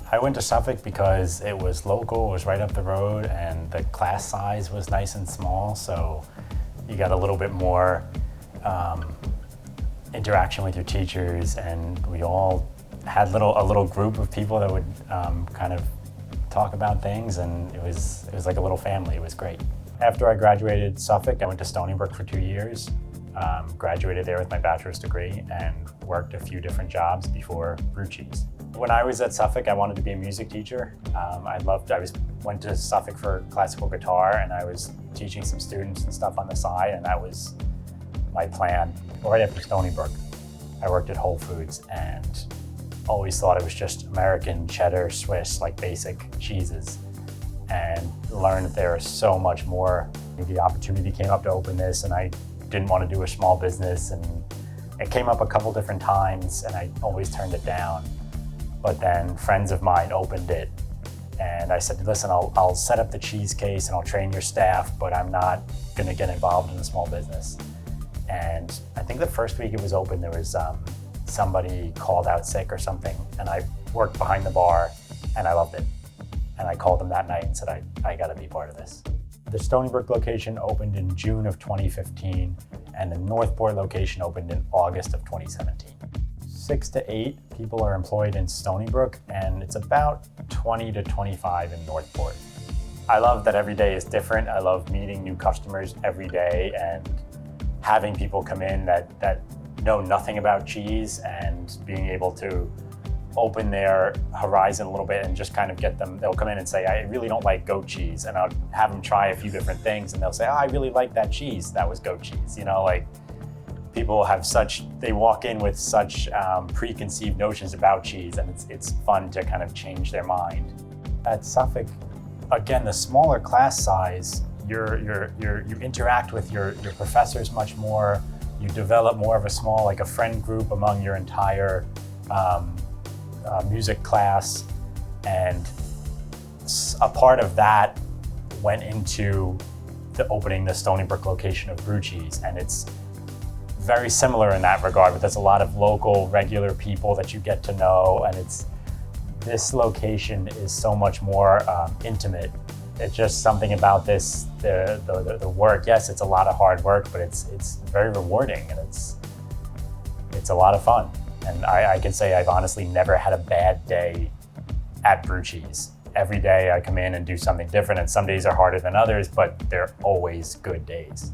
I went to Suffolk because it was local, it was right up the road, and the class size was nice and small, so you got a little bit more interaction with your teachers, and we all had a little group of people that would kind of talk about things, and it was like a little family. It was great. After I graduated Suffolk, I went to Stony Brook for 2 years, graduated there with my bachelor's degree, and worked a few different jobs before Brew Cheese. When I was at Suffolk, I wanted to be a music teacher. Went to Suffolk for classical guitar, and I was teaching some students and stuff on the side, and that was my plan. Right after Stony Brook, I worked at Whole Foods and always thought it was just American cheddar, Swiss, like basic cheeses, and learned that there was so much more. The opportunity came up to open this, and I didn't want to do a small business, and it came up a couple different times, and I always turned it down. But then friends of mine opened it, and I said, listen, I'll set up the cheese case and I'll train your staff, but I'm not gonna get involved in a small business. And I think the first week it was open, there was somebody called out sick or something, and I worked behind the bar, and I loved it. And I called them that night and said, I gotta be part of this. The Stony Brook location opened in June of 2015, and the Northport location opened in August of 2017. 6 to 8 people are employed in Stony Brook, and it's about 20 to 25 in Northport. I love that every day is different. I love meeting new customers every day and having people come in that know nothing about cheese, and being able to open their horizon a little bit and just kind of get them. They'll come in and say, I really don't like goat cheese, and I'll have them try a few different things, and they'll say, oh, I really like that cheese. That was goat cheese. You know, like, people they walk in with such preconceived notions about cheese, and it's fun to kind of change their mind. At Suffolk, again, the smaller class size, you interact with your professors much more. You develop more of a friend group among your entire music class, and a part of that went into opening the Stony Brook location of Brew Cheese, and it's very similar in that regard, but there's a lot of local, regular people that you get to know, and this location is so much more intimate. It's just something about this, the work. Yes, it's a lot of hard work, but it's very rewarding, and it's a lot of fun. And I can say I've honestly never had a bad day at Brew Cheese. Every day I come in and do something different, and some days are harder than others, but they're always good days.